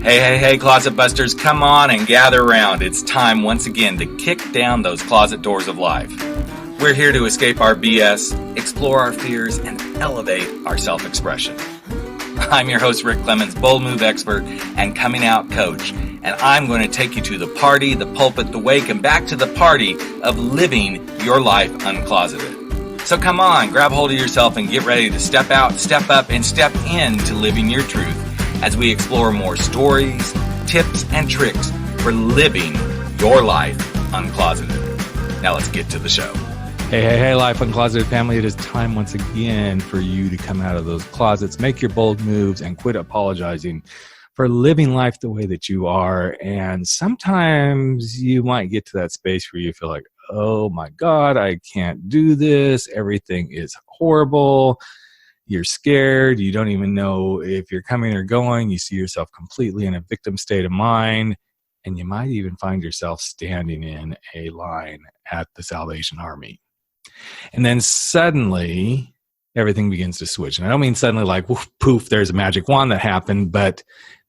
Hey, Closet Busters, come on and gather around. It's time once again to kick down those closet doors of life. We're here to escape our BS, explore our fears, and elevate our self-expression. I'm your host, Rick Clemens, bold move expert and coming out coach, and I'm going to take you to the party, the pulpit, the wake, and back to the party of living your life uncloseted. So come on, grab hold of yourself and get ready to step out, step up, and step into living your truth as we explore more stories, tips, and tricks for living your life uncloseted. Now let's get to the show. Hey, Life Uncloseted family. It is time once again for you to come out of those closets, make your bold moves, and quit apologizing for living life the way that you are. And sometimes you might get to that space where you feel like, oh my God, I can't do this. Everything is horrible. You're scared. You don't even know if you're coming or going. You see yourself completely in a victim state of mind. And you might even find yourself standing in a line at the Salvation Army. And then suddenly everything begins to switch. And I don't mean suddenly like, woof, poof, there's a magic wand that happened, but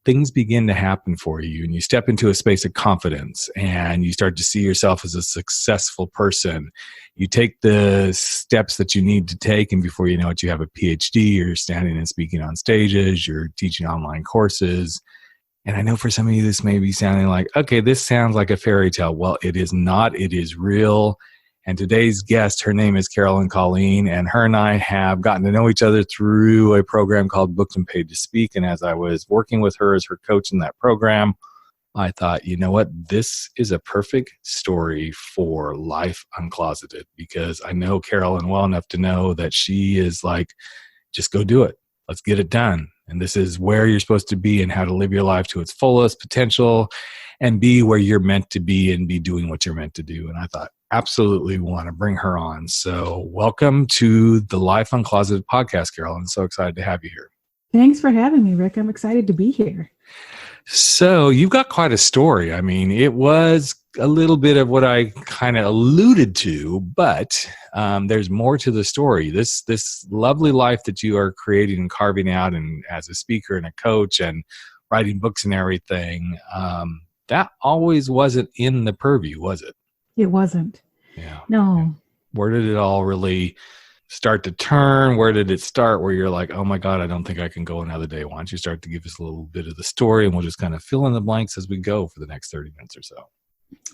things begin to happen for you. And you step into a space of confidence and you start to see yourself as a successful person. You take the steps that you need to take, and before you know it, you have a PhD, you're standing and speaking on stages, you're teaching online courses. And I know for some of you, this may be sounding like, okay, this sounds like a fairy tale. Well, it is not. It is real. And today's guest, her name is Carolyn, Colleen, and her and I have gotten to know each other through a program called Booked and Paid to Speak. And as I was working with her as her coach in that program, I thought, you know what, this is a perfect story for Life Uncloseted, because I know Carolyn well enough to know that she is like, just go do it. Let's get it done. And this is where you're supposed to be and how to live your life to its fullest potential and be where you're meant to be and be doing what you're meant to do. And I thought, absolutely want to bring her on. So welcome to the Life Uncloseted podcast, Carolyn. So excited to have you here. Thanks for having me, Rick. I'm excited to be here. So you've got quite a story. I mean, it was a little bit of what I kind of alluded to, but there's more to the story. This lovely life that you are creating and carving out, and as a speaker and a coach and writing books and everything, that always wasn't in the purview, was it? It wasn't. Yeah. No. Where did it all really start to turn? Where did it start where you're like, oh my God, I don't think I can go another day? Why don't you start to give us a little bit of the story, and we'll just kind of fill in the blanks as we go for the next 30 minutes or so.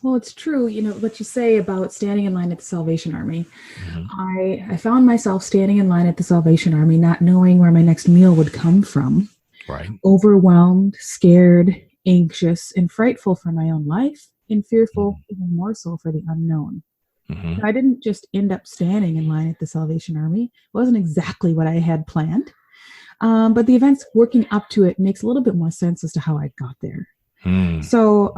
Well, it's true. You know, what you say about standing in line at the Salvation Army. Mm-hmm. I found myself standing in line at the Salvation Army, not knowing where my next meal would come from. Right. Overwhelmed, scared, anxious, and frightful for my own life, and fearful even more so for the unknown. Mm-hmm. I didn't just end up standing in line at the Salvation Army. It wasn't exactly what I had planned. But the events working up to it makes a little bit more sense as to how I got there. So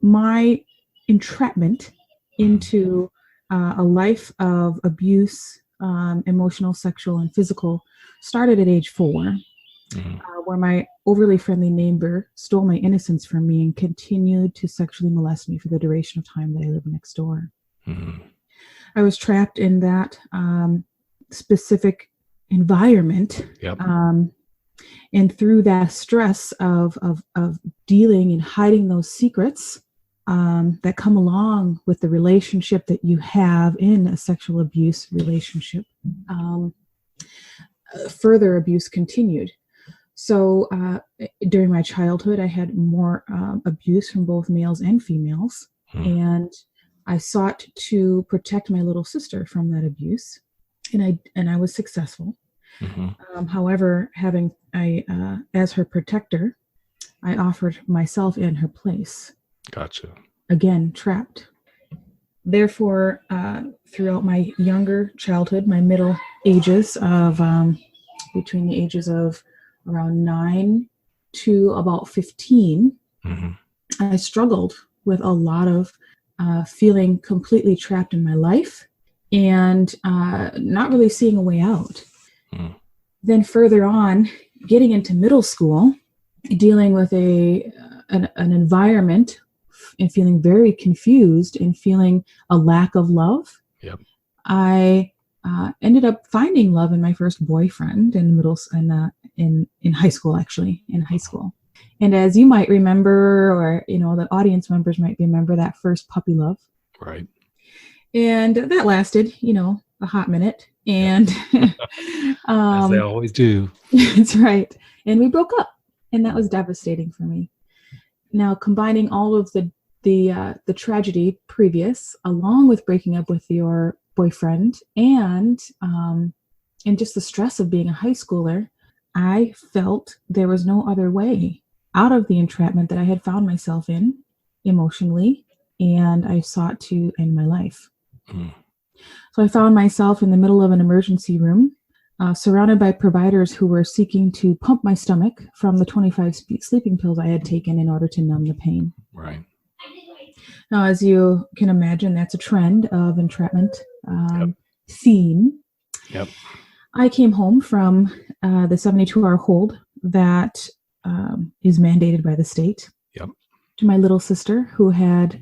my entrapment into a life of abuse, emotional, sexual, and physical, started at age 4. Where my overly friendly neighbor stole my innocence from me and continued to sexually molest me for the duration of time that I lived next door. I was trapped in that specific environment. Yep. And through that stress of dealing and hiding those secrets that come along with the relationship that you have in a sexual abuse relationship, further abuse continued. So during my childhood, I had more abuse from both males and females, and I sought to protect my little sister from that abuse, and I was successful. However, as her protector, I offered myself in her place. Gotcha. Again, trapped. Therefore, throughout my younger childhood, my middle ages of between the ages of around 9 to about 15, I struggled with a lot of feeling completely trapped in my life and not really seeing a way out. Then further on, getting into middle school, dealing with an environment and feeling very confused and feeling a lack of love. Yep. I ended up finding love in my first boyfriend in high school, actually, in high school. And as you might remember, or, the audience members might remember, that first puppy love. Right. And that lasted, a hot minute. And as they always do. That's right. And we broke up, and that was devastating for me. Now, combining all of the tragedy previous, along with breaking up with your boyfriend, and just the stress of being a high schooler, I felt there was no other way out of the entrapment that I had found myself in emotionally, and I sought to end my life. So I found myself in the middle of an emergency room, surrounded by providers who were seeking to pump my stomach from the 25 sleeping pills I had taken in order to numb the pain. Right. Now, as you can imagine, that's a trend of entrapment theme. Yep. I came home from the 72-hour hold that is mandated by the state. Yep. To my little sister, who had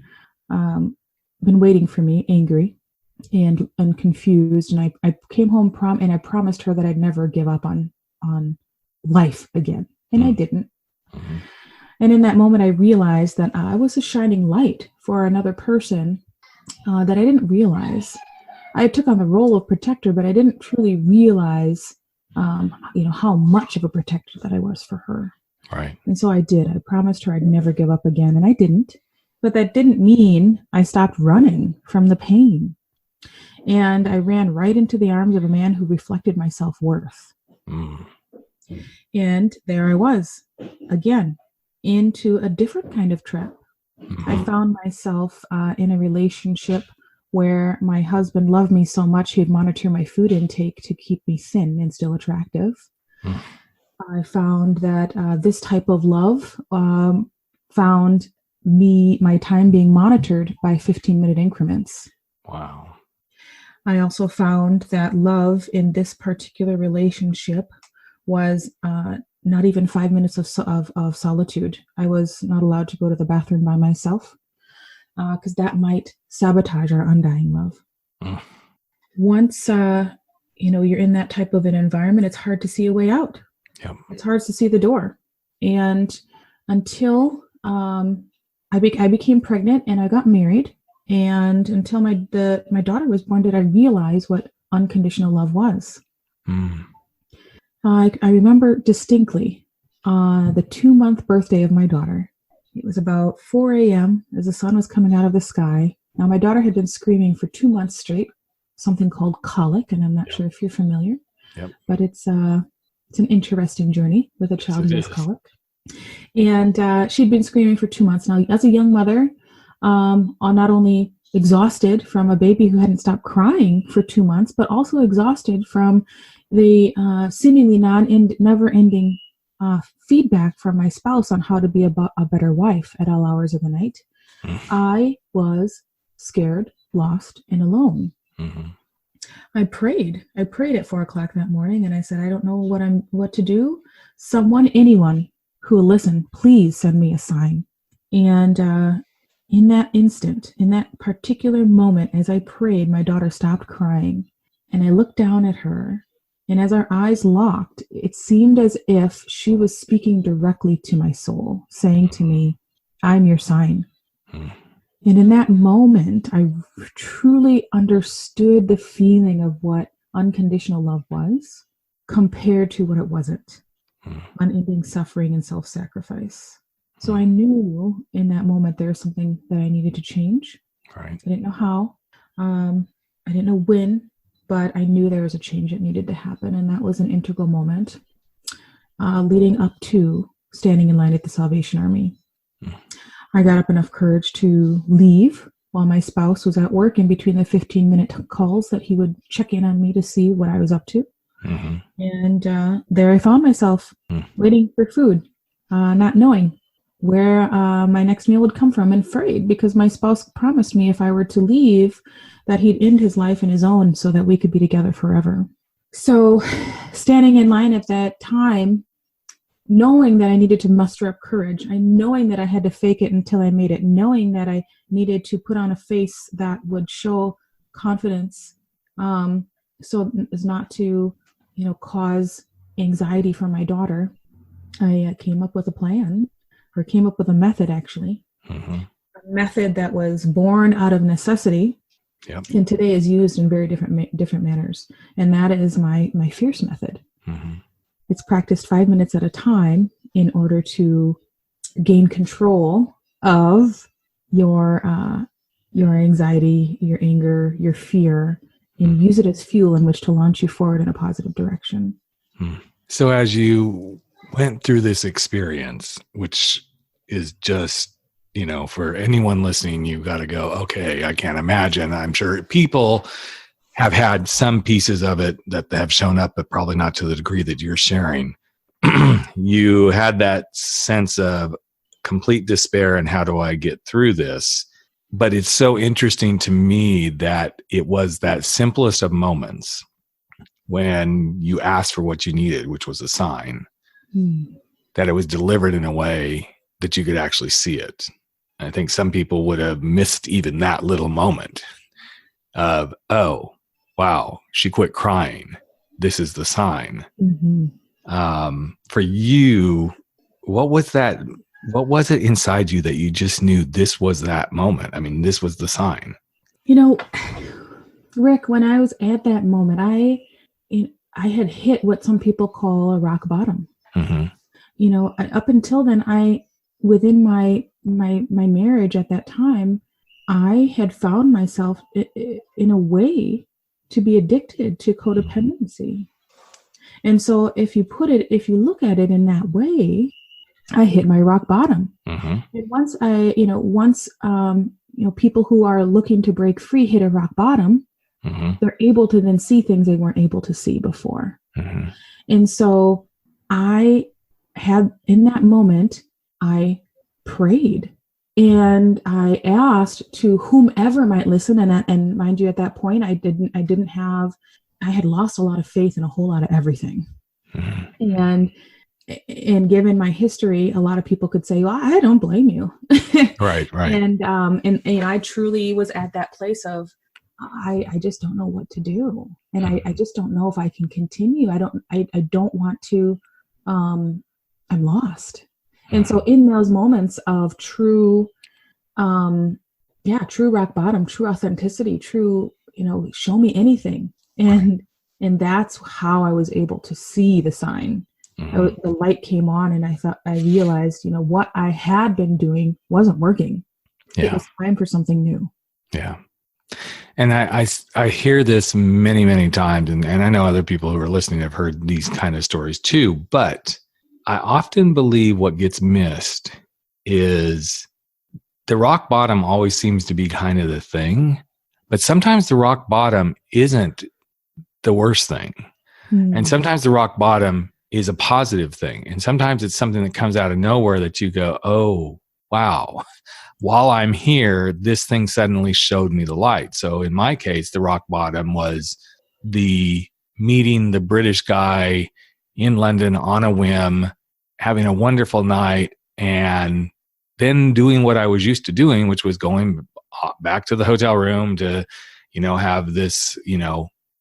been waiting for me, angry and confused. And I came home and I promised her that I'd never give up on life again. And I didn't. Mm-hmm. And in that moment, I realized that I was a shining light for another person that I didn't realize. I took on the role of protector, but I didn't truly realize, how much of a protector that I was for her. Right. And so I did. I promised her I'd never give up again, and I didn't. But that didn't mean I stopped running from the pain. And I ran right into the arms of a man who reflected my self-worth. And there I was, again, into a different kind of trap. I found myself in a relationship where my husband loved me so much he'd monitor my food intake to keep me thin and still attractive. I found that this type of love found my time being monitored by 15-minute increments. Wow. I also found that love in this particular relationship was not even 5 minutes of solitude. I was not allowed to go to the bathroom by myself because that might sabotage our undying love. Once you're in that type of an environment, it's hard to see a way out. Yep. It's hard to see the door. And until I became pregnant and I got married, and until my daughter was born, did I realize what unconditional love was. I remember distinctly the 2-month birthday of my daughter. It was about 4 a.m. as the sun was coming out of the sky. Now, my daughter had been screaming for 2 months straight, something called colic, and I'm not sure if you're familiar. Yep. But it's an interesting journey with a child who has colic. And she'd been screaming for 2 months. Now, as a young mother, not only exhausted from a baby who hadn't stopped crying for 2 months, but also exhausted from the seemingly never-ending feedback from my spouse on how to be a better wife at all hours of the night. I was scared, lost, and alone. I prayed at 4 o'clock that morning, and I said, I don't know what to do. Anyone who will listen, please send me a sign. And in that instant, in that particular moment, as I prayed, my daughter stopped crying, and I looked down at her. And as our eyes locked, it seemed as if she was speaking directly to my soul, saying to me, I'm your sign. And in that moment, I truly understood the feeling of what unconditional love was compared to what it wasn't. Unending suffering and self-sacrifice. So I knew in that moment there was something that I needed to change. Right. I didn't know how. I didn't know when. But I knew there was a change that needed to happen, and that was an integral moment leading up to standing in line at the Salvation Army. I got up enough courage to leave while my spouse was at work in between the 15-minute calls that he would check in on me to see what I was up to. And there I found myself waiting for food, not knowing where my next meal would come from, and afraid because my spouse promised me if I were to leave that he'd end his life and his own so that we could be together forever. So standing in line at that time, knowing that I needed to muster up courage, knowing that I had to fake it until I made it, knowing that I needed to put on a face that would show confidence so as not to, cause anxiety for my daughter, I came up with a plan, or came up with a method, actually. Mm-hmm. A method that was born out of necessity, Yep. and today is used in very different manners. And that is my FIERCE method. Mm-hmm. It's practiced 5 minutes at a time in order to gain control of your anxiety, your anger, your fear, and use it as fuel in which to launch you forward in a positive direction. So as you went through this experience, which is just, for anyone listening, you got to go, okay, I can't imagine. I'm sure people have had some pieces of it that have shown up, but probably not to the degree that you're sharing. You had that sense of complete despair and how do I get through this? But it's so interesting to me that it was that simplest of moments when you asked for what you needed, which was a sign, that it was delivered in a way that you could actually see it. And I think some people would have missed even that little moment of, oh, wow, she quit crying. This is the sign. Mm-hmm. For you, what was that? What was it inside you that you just knew this was that moment? I mean, this was the sign. Rick, when I was at that moment, I had hit what some people call a rock bottom. Mm-hmm. Up until then, within my marriage at that time, I had found myself in a way to be addicted to codependency. And so if you look at it in that way, I hit my rock bottom. Mm-hmm. And once people who are looking to break free hit a rock bottom, mm-hmm. they're able to then see things they weren't able to see before. Mm-hmm. And so in that moment, I prayed and I asked to whomever might listen. And mind you, at that point, I had lost a lot of faith in a whole lot of everything. Mm-hmm. And given my history, a lot of people could say, well, I don't blame you. Right. And I truly was at that place of, I just don't know what to do. And I just don't know if I can continue. I don't want to, I'm lost. And so in those moments of true rock bottom, true authenticity, true, show me anything. And that's how I was able to see the sign. Mm-hmm. The light came on and I realized, what I had been doing wasn't working. Yeah. It was time for something new. Yeah. And I hear this many, many times, and I know other people who are listening have heard these kind of stories too, but I often believe what gets missed is the rock bottom always seems to be kind of the thing, but sometimes the rock bottom isn't the worst thing. Mm. And sometimes the rock bottom is a positive thing. And sometimes it's something that comes out of nowhere that you go, oh, wow. While I'm here, this thing suddenly showed me the light. So in my case, the rock bottom was the meeting the British guy in London on a whim, having a wonderful night, and then doing what I was used to doing, which was going back to the hotel room to, have this,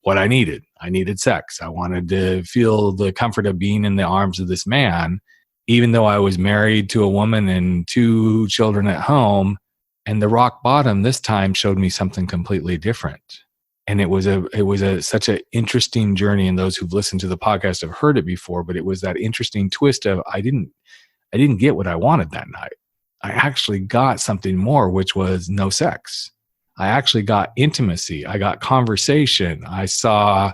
what I needed. I needed sex. I wanted to feel the comfort of being in the arms of this man, even though I was married to a woman and 2 children at home. And the rock bottom this time showed me something completely different. And it was such an interesting journey. And those who've listened to the podcast have heard it before, but it was that interesting twist of, I didn't get what I wanted that night. I actually got something more, which was no sex. I actually got intimacy. I got conversation. I saw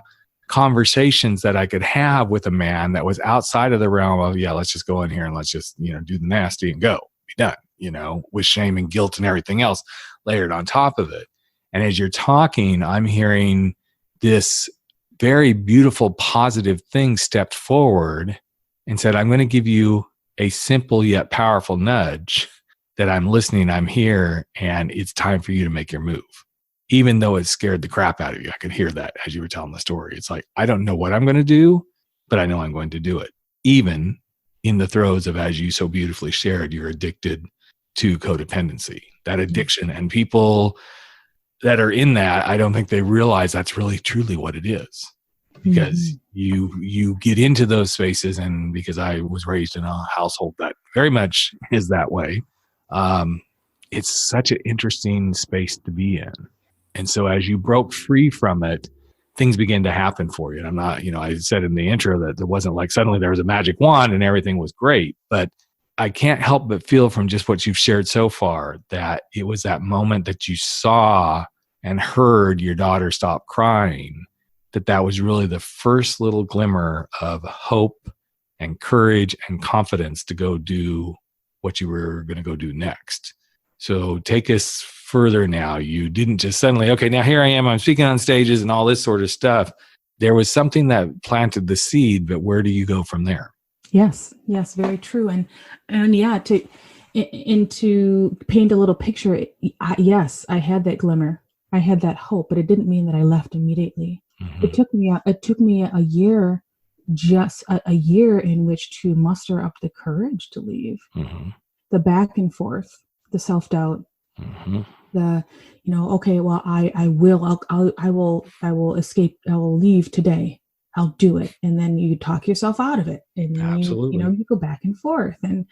conversations that I could have with a man that was outside of the realm of, let's just go in here and let's just, do the nasty and go, be done, with shame and guilt and everything else layered on top of it. And as you're talking, I'm hearing this very beautiful, positive thing stepped forward and said, I'm going to give you a simple yet powerful nudge that I'm listening, I'm here, and it's time for you to make your move. Even though it scared the crap out of you. I could hear that as you were telling the story. It's like, I don't know what I'm going to do, but I know I'm going to do it. Even in the throes of, as you so beautifully shared, you're addicted to codependency, that addiction. And people that are in that, I don't think they realize that's really truly what it is. because you get into those spaces, and because I was raised in a household that very much is that way, it's such an interesting space to be in. And so as you broke free from it, things begin to happen for you. And I'm not, I said in the intro that it wasn't like suddenly there was a magic wand and everything was great, but I can't help but feel from just what you've shared so far that it was that moment that you saw and heard your daughter stop crying, that was really the first little glimmer of hope and courage and confidence to go do what you were going to go do next. So take us further now. You didn't just suddenly, okay, now here I am, I'm speaking on stages and all this sort of stuff. There was something that planted the seed, but where do you go from there? Yes, very true. And yeah, to paint a little picture, yes, I had that glimmer. I had that hope, but it didn't mean that I left immediately. Mm-hmm. It took me a year, just a year in which to muster up the courage to leave. Mm-hmm. The back and forth, the self-doubt, mm-hmm. the, okay, well, I will escape. I will leave today. I'll do it. And then you talk yourself out of it, and Absolutely. You go back and forth, and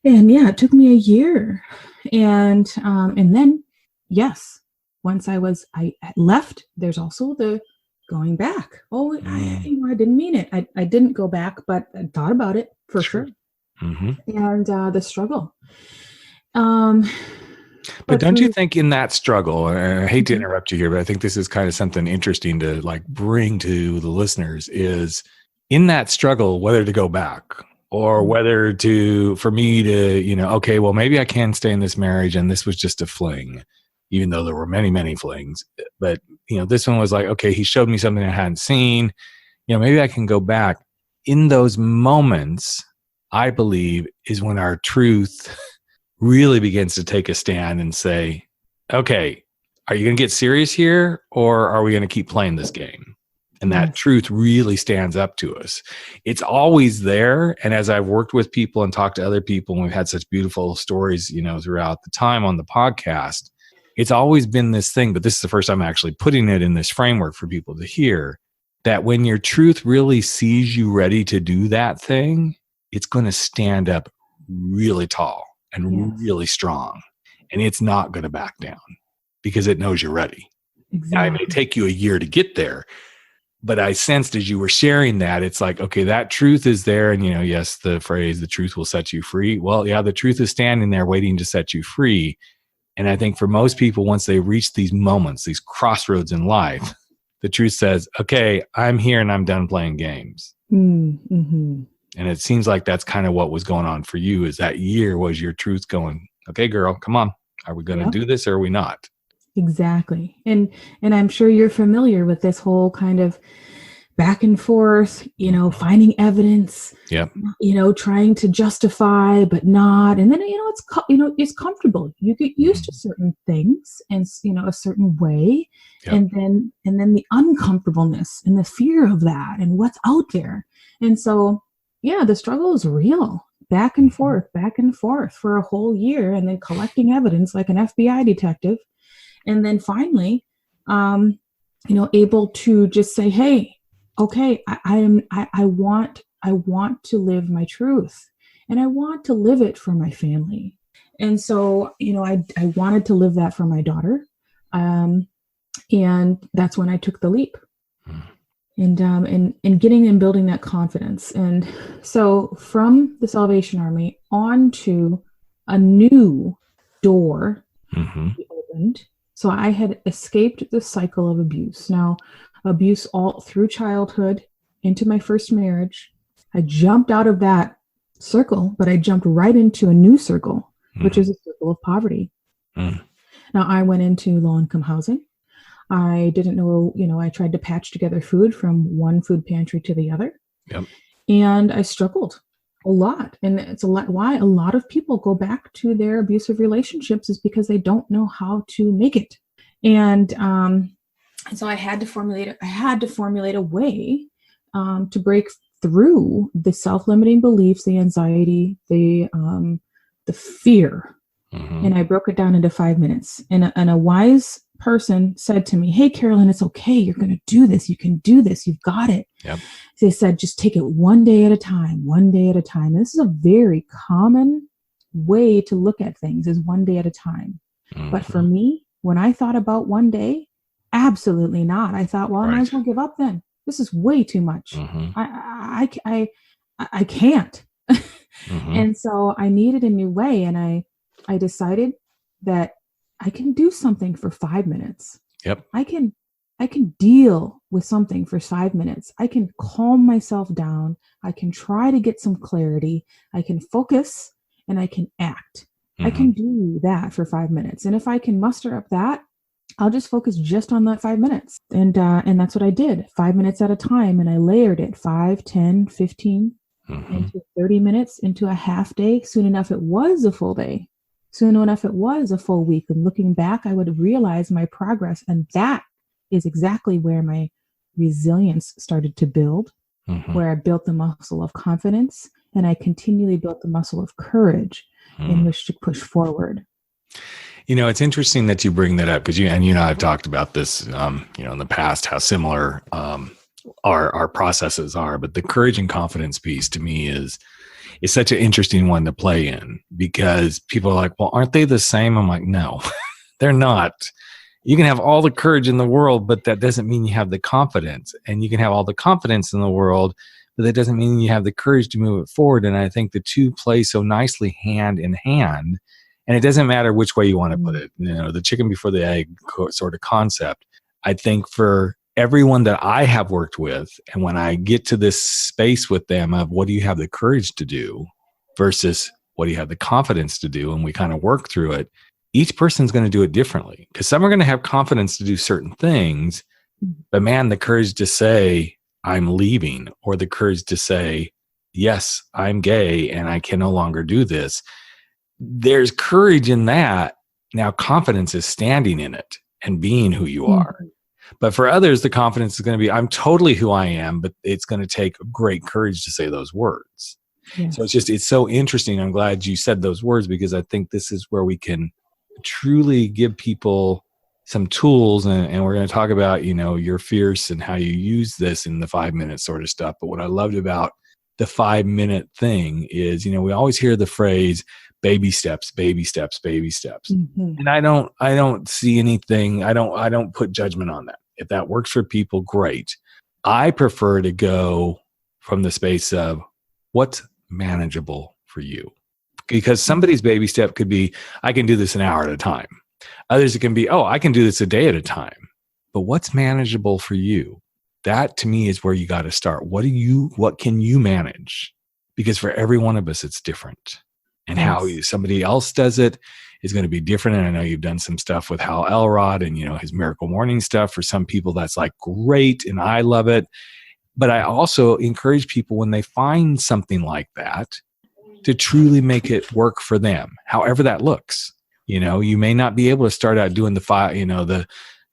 yeah, it took me a year. And then, yes, once I left, there's also the going back. Oh, I didn't mean it. I didn't go back, but I thought about it for sure. Mm-hmm. And the struggle. But don't you think in that struggle, I hate to interrupt you here, but I think this is kind of something interesting to bring to the listeners, is in that struggle, whether to go back or whether for me to, okay, well, maybe I can stay in this marriage and this was just a fling, even though there were many, many flings. But, this one was like, okay, he showed me something I hadn't seen, maybe I can go back. In those moments, I believe, is when our truth really begins to take a stand and say, okay, are you going to get serious here, or are we going to keep playing this game? And that truth really stands up to us. It's always there. And as I've worked with people and talked to other people, and we've had such beautiful stories, throughout the time on the podcast, it's always been this thing, but this is the first time I'm actually putting it in this framework for people to hear, that when your truth really sees you ready to do that thing, it's going to stand up really tall and really strong, and it's not going to back down because it knows you're ready. Exactly. Now, it may take you a year to get there, but I sensed as you were sharing that, it's like, okay, that truth is there. And, yes, the phrase, the truth will set you free. Well, yeah, the truth is standing there waiting to set you free. And I think for most people, once they reach these moments, these crossroads in life, the truth says, okay, I'm here and I'm done playing games. Mm-hmm. And it seems like that's kind of what was going on for you, is that year was your truth going, okay, girl, come on. Are we going to do this or are we not? Exactly. And I'm sure you're familiar with this whole kind of back and forth, finding evidence, trying to justify, but not. And then, it's comfortable. You get used to certain things and, a certain way. Yep. And then the uncomfortableness and the fear of that and what's out there. And so, yeah, the struggle is real, back and forth for a whole year, and then collecting evidence like an FBI detective. And then finally, able to just say, hey, okay, I want to live my truth, and I want to live it for my family. And so, I wanted to live that for my daughter. And that's when I took the leap. And getting and building that confidence. And so from the Salvation Army on to a new door opened. So I had escaped the cycle of abuse. Now, abuse all through childhood into my first marriage. I jumped out of that circle, but I jumped right into a new circle, which is a circle of poverty. Now, I went into low-income housing. I didn't know, I tried to patch together food from one food pantry to the other. Yep. And I struggled a lot. And it's why a lot of people go back to their abusive relationships, is because they don't know how to make it. And so I had to formulate a way to break through the self-limiting beliefs, the anxiety, the fear. And I broke it down into 5 minutes. And a wise person said to me, "Hey, Carolyn, it's okay. You're going to do this. You can do this. You've got it." Yep. They said, just take it one day at a time, one day at a time. And this is a very common way to look at things, is one day at a time. Mm-hmm. But for me, when I thought about one day, absolutely not. I thought, well, I might as well give up then. This is way too much. Mm-hmm. I can't. Mm-hmm. And so I needed a new way. And I decided that I can do something for 5 minutes. Yep. I can deal with something for 5 minutes. I can calm myself down. I can try to get some clarity. I can focus and I can act. Mm-hmm. I can do that for 5 minutes. And if I can muster up that, I'll just focus just on that 5 minutes. And that's what I did, 5 minutes at a time. And I layered it 5, 10, 15, mm-hmm. into 30 minutes, into a half day. Soon enough, it was a full day. Soon enough, it was a full week. And looking back, I would realize my progress. And that is exactly where my resilience started to build, mm-hmm. where I built the muscle of confidence, and I continually built the muscle of courage in which to push forward. You know, it's interesting that you bring that up, because you and I have talked about this, in the past, how similar our processes are. But the courage and confidence piece to me is such an interesting one to play in, because people are like, well, aren't they the same? I'm like, no, they're not. You can have all the courage in the world, but that doesn't mean you have the confidence. And you can have all the confidence in the world, but that doesn't mean you have the courage to move it forward. And I think the two play so nicely hand in hand. And it doesn't matter which way you want to put it, the chicken before the egg sort of concept. I think for everyone that I have worked with, and when I get to this space with them of what do you have the courage to do versus what do you have the confidence to do, and we kind of work through it, each person's going to do it differently, because some are going to have confidence to do certain things, but man, the courage to say, I'm leaving, or the courage to say, yes, I'm gay and I can no longer do this. There's courage in that. Now, confidence is standing in it and being who you are. But for others, the confidence is going to be, I'm totally who I am, but it's going to take great courage to say those words. Yes. So it's so interesting. I'm glad you said those words, because I think this is where we can truly give people some tools. And we're going to talk about, you're fierce and how you use this in the 5 minute sort of stuff. But what I loved about the 5 minute thing is, we always hear the phrase, baby steps, baby steps, baby steps. Mm-hmm. And I don't see anything. I don't put judgment on that. If that works for people, great. I prefer to go from the space of what's manageable for you, because somebody's baby step could be, I can do this an hour at a time. Others, it can be, I can do this a day at a time. But what's manageable for you? That to me is where you got to start. What can you manage? Because for every one of us, it's different. And how somebody else does it is going to be different. And I know you've done some stuff with Hal Elrod and, his Miracle Morning stuff. For some people, that's like great. And I love it. But I also encourage people, when they find something like that, to truly make it work for them, however that looks. You may not be able to start out doing the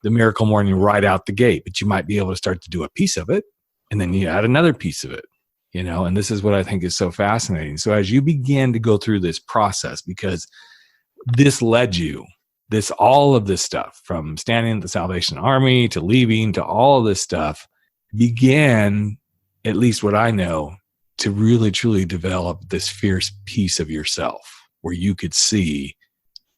Miracle Morning right out the gate, but you might be able to start to do a piece of it. And then you add another piece of it. And this is what I think is so fascinating. So as you begin to go through this process, because this led you, all of this stuff, from standing at the Salvation Army to leaving to all of this stuff, began, at least what I know, to really truly develop this fierce piece of yourself where you could see,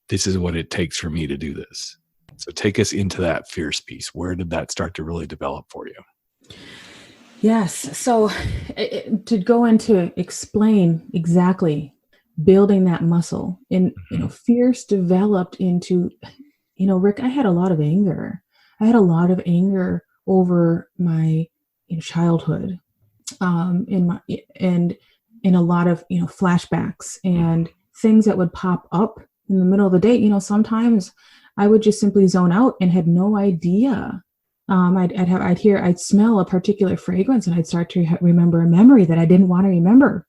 this is what it takes for me to do this. So take us into that fierce piece. Where did that start to really develop for you? Yes. So to go into explain exactly building that muscle, and, fierce developed into, Rick, I had a lot of anger. I had a lot of anger over my childhood, and a lot of, flashbacks and things that would pop up in the middle of the day. Sometimes I would just simply zone out and had no idea. I'd smell a particular fragrance and I'd start to remember a memory that I didn't want to remember.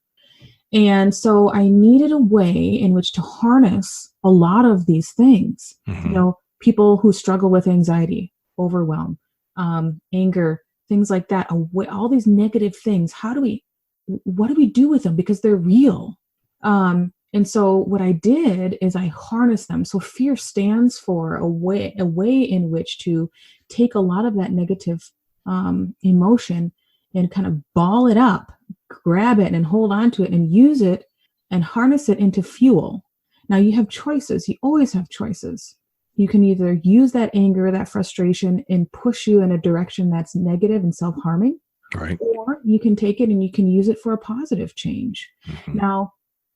And so I needed a way in which to harness a lot of these things. Mm-hmm. People who struggle with anxiety, overwhelm, anger, things like that, all these negative things. What do we do with them? Because they're real. And so what I did is I harnessed them. So fear stands for a way in which to take a lot of that negative emotion and kind of ball it up, grab it and hold on to it and use it and harness it into fuel. Now you have choices. You always have choices. You can either use that anger, that frustration, and push you in a direction that's negative and self-harming, Right. or you can take it and you can use it for a positive change. Mm-hmm. Now,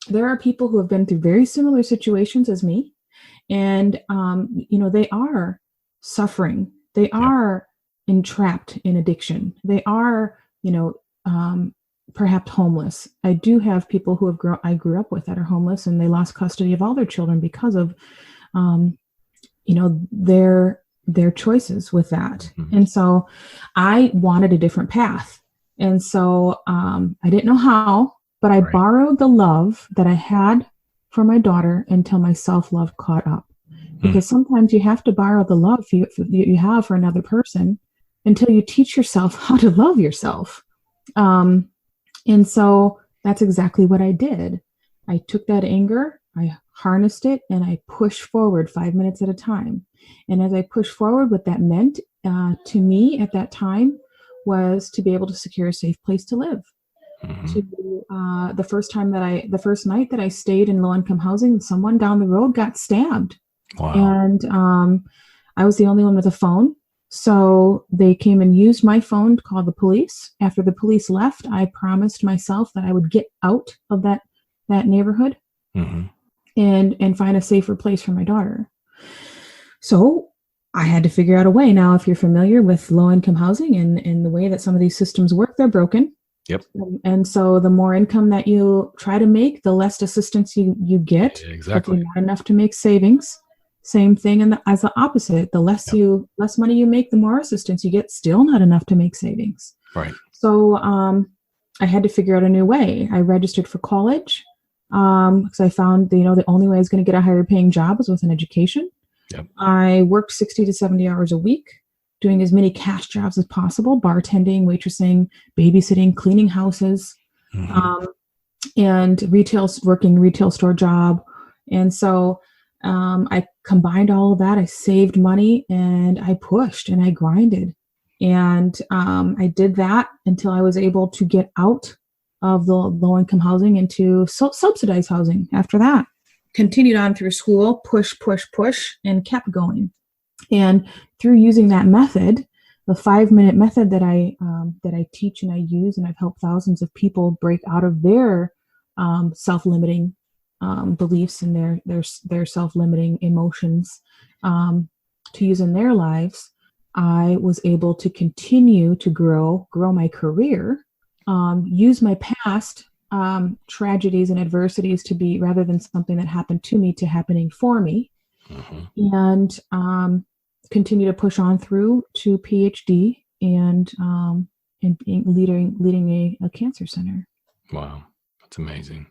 there are people who have been through very similar situations as me, and they are suffering. They are entrapped in addiction. They are, perhaps homeless. I do have people who I grew up with that are homeless, and they lost custody of all their children because of, their choices with that. Mm-hmm. And so, I wanted a different path, and so I didn't know how. But I borrowed the love that I had for my daughter until my self-love caught up. Because sometimes you have to borrow the love you have for another person until you teach yourself how to love yourself. And so that's exactly what I did. I took that anger, I harnessed it, and I pushed forward 5 minutes at a time. And as I pushed forward, what that meant to me at that time was to be able to secure a safe place to live. Mm-hmm. The first night that I stayed in low-income housing, someone down the road got stabbed. Wow. And I was the only one with a phone. So they came and used my phone to call the police. After the police left, I promised myself that I would get out of that neighborhood mm-hmm. and find a safer place for my daughter. So I had to figure out a way. Now, if you're familiar with low-income housing and the way that some of these systems work, they're broken. Yep. And so the more income that you try to make, the less assistance you get. Exactly. Not enough to make savings. Same thing as the opposite. The less money you make, the more assistance you get. Still not enough to make savings. Right. So I had to figure out a new way. I registered for college because I found the only way I was going to get a higher paying job was with an education. Yep. I worked 60 to 70 hours a week, doing as many cash jobs as possible: bartending, waitressing, babysitting, cleaning houses, mm-hmm. And working retail store job. And so I combined all of that. I saved money and I pushed and I grinded. And I did that until I was able to get out of the low-income housing into subsidized housing. After that, continued on through school, push, and kept going. And through using that method, the 5-minute method that I teach and I use, and I've helped thousands of people break out of their self-limiting beliefs and their self-limiting emotions to use in their lives, I was able to continue to grow my career, use my past tragedies and adversities to be, rather than something that happened to me, to happening for me, mm-hmm. and continue to push on through to PhD and leading a cancer center. Wow, that's amazing.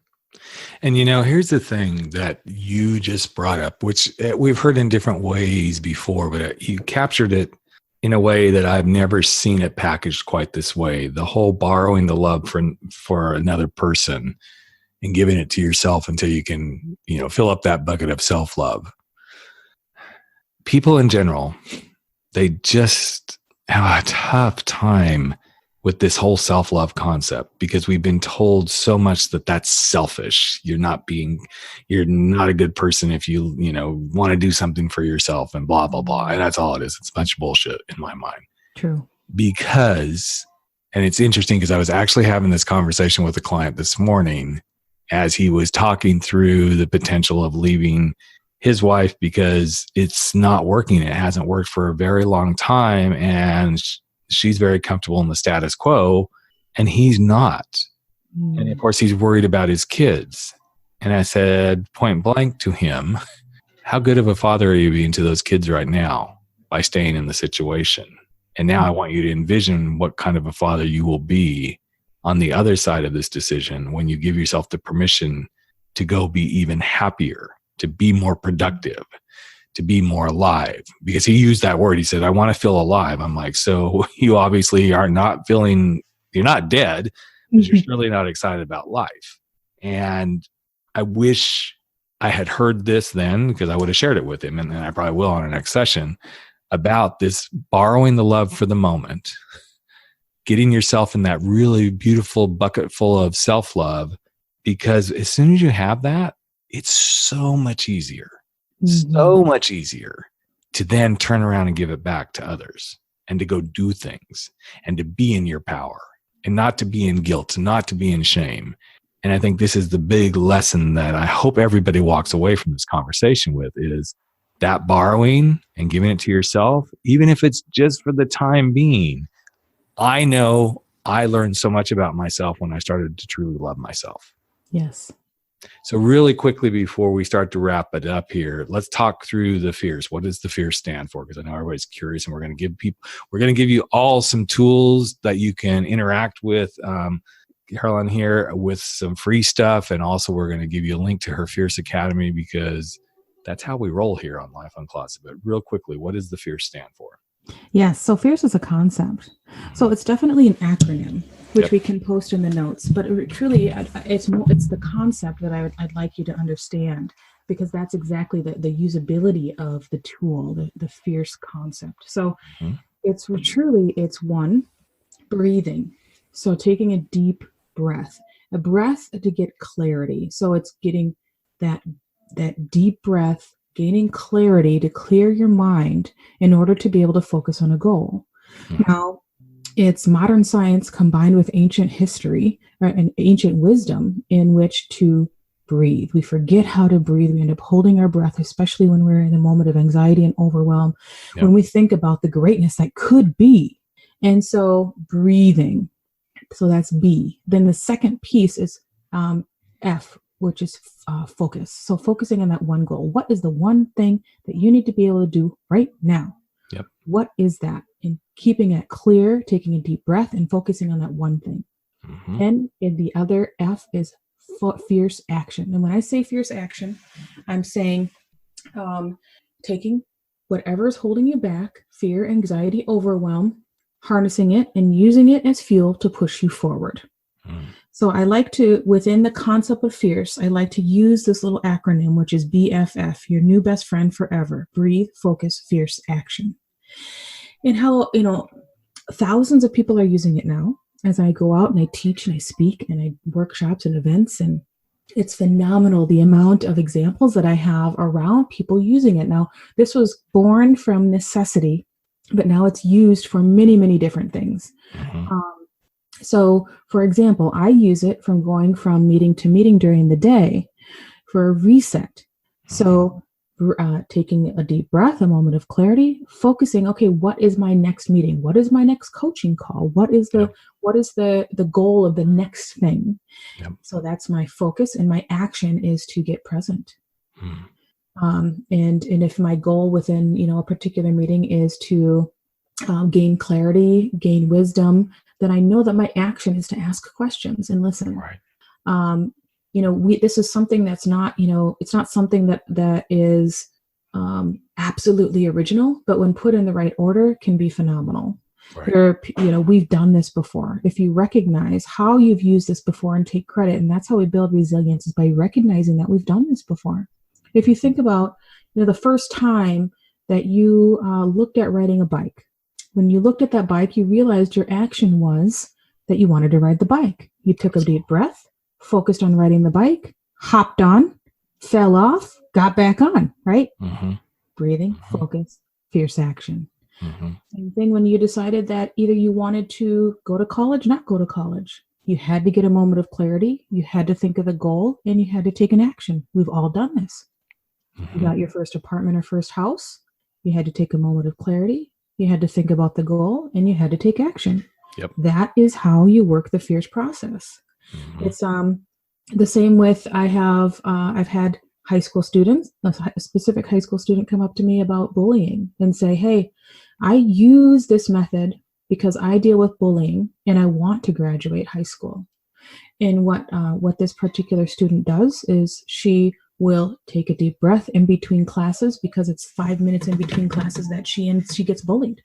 And here's the thing that you just brought up, which we've heard in different ways before, but you captured it in a way that I've never seen it packaged quite this way. The whole borrowing the love for another person and giving it to yourself until you can, fill up that bucket of self-love. People in general, they just have a tough time with this whole self-love concept because we've been told so much that that's selfish. You're not a good person if you want to do something for yourself and blah, blah, blah. And that's all it is. It's a bunch of bullshit in my mind. True. And it's interesting because I was actually having this conversation with a client this morning as he was talking through the potential of leaving his wife because it's not working. It hasn't worked for a very long time. And she's very comfortable in the status quo and he's not. Mm. And of course he's worried about his kids. And I said point blank to him, how good of a father are you being to those kids right now by staying in the situation? And now I want you to envision what kind of a father you will be on the other side of this decision when you give yourself the permission to go be even happier, to be more productive, to be more alive. Because he used that word. He said, I want to feel alive. I'm like, so you obviously are not feeling, you're not dead, but you're surely not excited about life. And I wish I had heard this then, because I would have shared it with him, and I probably will on our next session, about this borrowing the love for the moment, getting yourself in that really beautiful bucket full of self-love, because as soon as you have that, it's so much easier, so much easier to then turn around and give it back to others and to go do things and to be in your power and not to be in guilt, not to be in shame. And I think this is the big lesson that I hope everybody walks away from this conversation with, is that borrowing and giving it to yourself, even if it's just for the time being. I know I learned so much about myself when I started to truly love myself. Yes. So really quickly before we start to wrap it up here, let's talk through the FIERCE. What does the FIERCE stand for? Because I know everybody's curious, and we're going to give you all some tools that you can interact with Carolyn here with some free stuff. And also we're going to give you a link to her FIERCE Academy, because that's how we roll here on Life Uncloseted. But real quickly, what does the FIERCE stand for? Yes. So FIERCE is a concept. So it's definitely an acronym, which we can post in the notes. But truly, it's the concept that I'd like you to understand, because that's exactly the usability of the tool, the FIERCE concept. So it's one, breathing. So taking a deep breath, a breath to get clarity. So it's getting that deep breath, gaining clarity to clear your mind in order to be able to focus on a goal. Now, it's modern science combined with ancient history, right, and ancient wisdom in which to breathe. We forget how to breathe. We end up holding our breath, especially when we're in a moment of anxiety and overwhelm, when we think about the greatness that could be. And so breathing. So that's B. Then the second piece is F, which is focus. So focusing on that one goal. What is the one thing that you need to be able to do right now? Yep. What is that? And keeping it clear, taking a deep breath and focusing on that one thing. And in the other F is fierce action. And when I say fierce action, I'm saying taking whatever is holding you back, fear, anxiety, overwhelm, harnessing it and using it as fuel to push you forward. So I like to, within the concept of FIERCE, I like to use this little acronym, which is BFF, your new best friend forever. Breathe, focus, fierce action. And how, thousands of people are using it now as I go out and I teach and I speak and I workshops and events. And it's phenomenal, the amount of examples that I have around people using it. Now, this was born from necessity, but now it's used for many, many different things. So, for example, I use it from going from meeting to meeting during the day for a reset. So, taking a deep breath, a moment of clarity, focusing, okay, what is my next meeting? What is my next coaching call? What is the goal of the next thing? So that's my focus, and my action is to get present. And if my goal within, a particular meeting is to gain clarity, gain wisdom, then I know that my action is to ask questions and listen. This is something that's not, it's not something that is absolutely original, but when put in the right order can be phenomenal. We've done this before. If you recognize how you've used this before and take credit, and that's how we build resilience, is by recognizing that we've done this before. If you think about, the first time that you looked at riding a bike, when you looked at that bike, you realized your action was that you wanted to ride the bike. You took a deep breath, focused on riding the bike, hopped on, fell off, got back on, right? Breathing, focus, fierce action. Same thing when you decided that either you wanted to go to college, not go to college. You had to get a moment of clarity. You had to think of the goal, and you had to take an action. We've all done this. You got your first apartment or first house. You had to take a moment of clarity. You had to think about the goal, and you had to take action. That is how you work the FIERCE process. It's the same with, I've had high school students, a specific high school student come up to me about bullying and say, hey, I use this method because I deal with bullying and I want to graduate high school. And what this particular student does is she will take a deep breath in between classes, because it's 5 minutes in between classes that she gets bullied.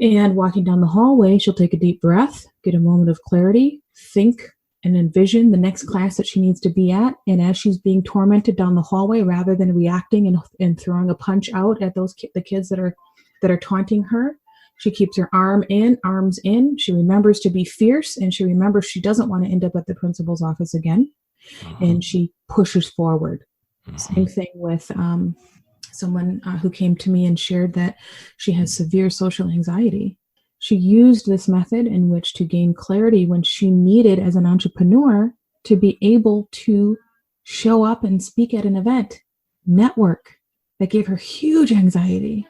And walking down the hallway, she'll take a deep breath, get a moment of clarity, think and envision the next class that she needs to be at. And as she's being tormented down the hallway, rather than reacting and throwing a punch out at the kids that are taunting her, she keeps her arms in. She remembers to be fierce, and she remembers she doesn't want to end up at the principal's office again. And she pushes forward. Same thing with someone who came to me and shared that she has severe social anxiety. She used this method in which to gain clarity when she needed, as an entrepreneur, to be able to show up and speak at an event, network. That gave her huge anxiety.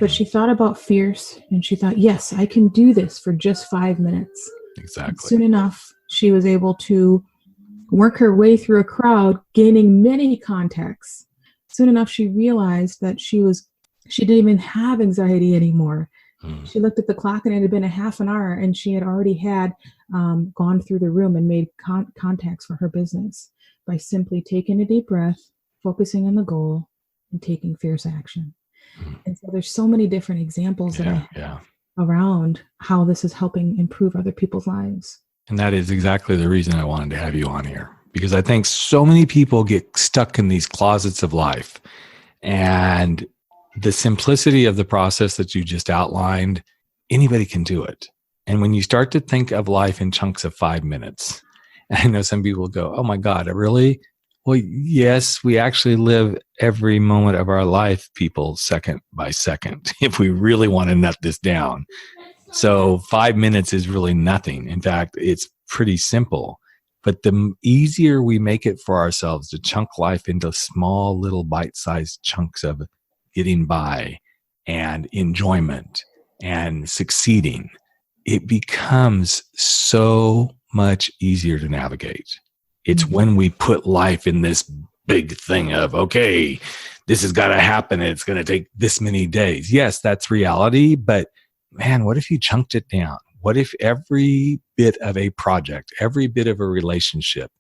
But she thought about Fierce, and she thought, yes, I can do this for just 5 minutes. Exactly. And soon enough, she was able to work her way through a crowd, gaining many contacts. Soon enough, she realized that she didn't even have anxiety anymore. She looked at the clock, and it had been a half an hour, and she had already gone through the room and made contacts for her business by simply taking a deep breath, focusing on the goal, and taking fierce action. And so there's so many different examples that I have around how this is helping improve other people's lives. And that is exactly the reason I wanted to have you on here, because I think so many people get stuck in these closets of life, and the simplicity of the process that you just outlined, anybody can do it. And when you start to think of life in chunks of 5 minutes, and I know some people go, oh my God, really? Well, yes, we actually live every moment of our life, people, second by second, if we really want to nut this down. So 5 minutes is really nothing. In fact, it's pretty simple. But the easier we make it for ourselves to chunk life into small little bite-sized chunks of getting by and enjoyment and succeeding, it becomes so much easier to navigate. It's when we put life in this big thing of, okay, this has got to happen. It's going to take this many days. Yes, that's reality. But man, what if you chunked it down? What if every bit of a project, every bit of a relationship,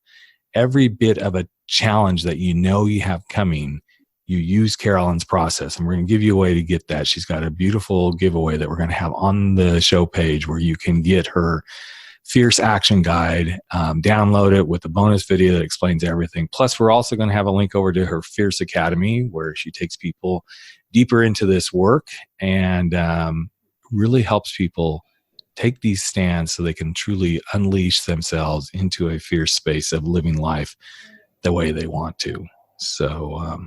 every bit of a challenge that you know you have coming, you use Carolyn's process? And we're going to give you a way to get that. She's got a beautiful giveaway that we're going to have on the show page where you can get her Fierce Action Guide, download it with a bonus video that explains everything. Plus, we're also going to have a link over to her Fierce Academy, where she takes people deeper into this work and really helps people take these stands so they can truly unleash themselves into a fierce space of living life the way they want to. So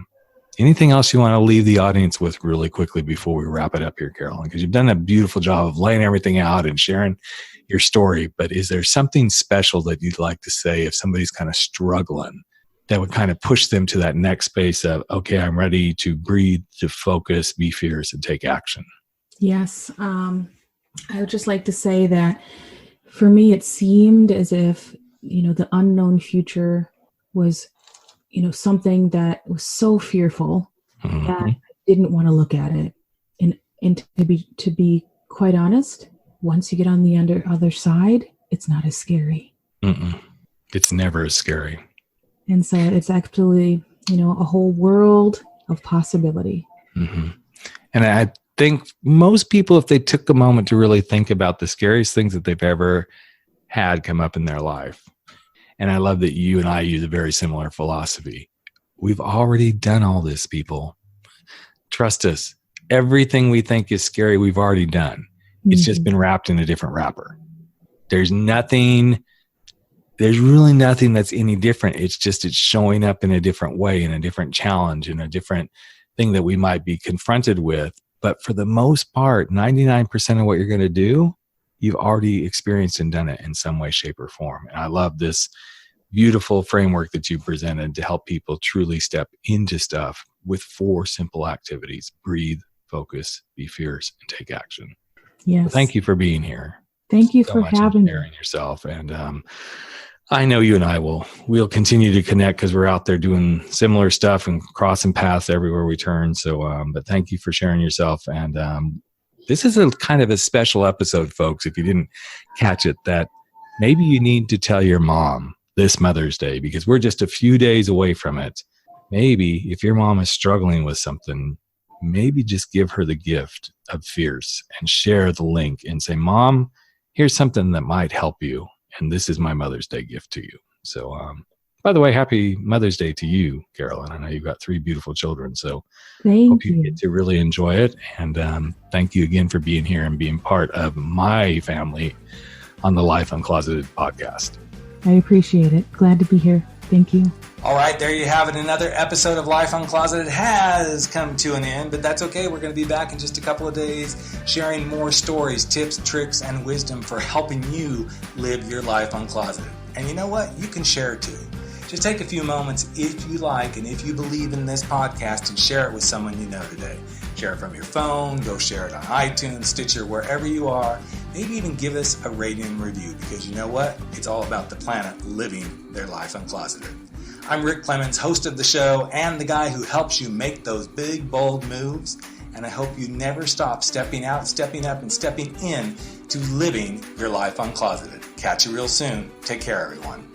anything else you want to leave the audience with really quickly before we wrap it up here, Carolyn? Because you've done a beautiful job of laying everything out and sharing your story, but is there something special that you'd like to say if somebody's kind of struggling that would kind of push them to that next space of, okay, I'm ready to breathe, to focus, be fierce, and take action? Yes. I would just like to say that for me, it seemed as if, the unknown future was, something that was so fearful that I didn't want to look at it. And to be quite honest, once you get on the other side, it's not as scary. It's never as scary. And so it's actually, a whole world of possibility. And I think most people, if they took a moment to really think about the scariest things that they've ever had come up in their life, and I love that you and I use a very similar philosophy. We've already done all this, people. Trust us. Everything we think is scary, we've already done. It's just been wrapped in a different wrapper. There's really nothing that's any different. It's showing up in a different way, in a different challenge, in a different thing that we might be confronted with. But for the most part, 99% of what you're going to do, you've already experienced and done it in some way, shape, or form. And I love this beautiful framework that you presented to help people truly step into stuff with 4 simple activities: breathe, focus, be fierce, and take action. Yes. So thank you for being here. Thank you for having me. Sharing yourself. And I know you and I we'll continue to connect because we're out there doing similar stuff and crossing paths everywhere we turn. So, but thank you for sharing yourself. And this is a kind of a special episode, folks. If you didn't catch it, that maybe you need to tell your mom this Mother's Day, because we're just a few days away from it. Maybe if your mom is struggling with something, maybe just give her the gift of Fierce and share the link and say, Mom, here's something that might help you. And this is my Mother's Day gift to you. So, by the way, happy Mother's Day to you, Carolyn. I know you've got 3 beautiful children, so hope you get to really enjoy it. And thank you again for being here and being part of my family on the Life Uncloseted podcast. I appreciate it. Glad to be here. Thank you. All right, there you have it. Another episode of Life Uncloseted has come to an end, but that's okay. We're going to be back in just a couple of days sharing more stories, tips, tricks, and wisdom for helping you live your life uncloseted. And you know what? You can share it too. Just take a few moments if you like and if you believe in this podcast and share it with someone you know today. Share it from your phone, go share it on iTunes, Stitcher, wherever you are. Maybe even give us a rating and review because you know what? It's all about the planet living their life uncloseted. I'm Rick Clemens, host of the show and the guy who helps you make those big, bold moves. And I hope you never stop stepping out, stepping up, and stepping in to living your life uncloseted. Catch you real soon. Take care, everyone.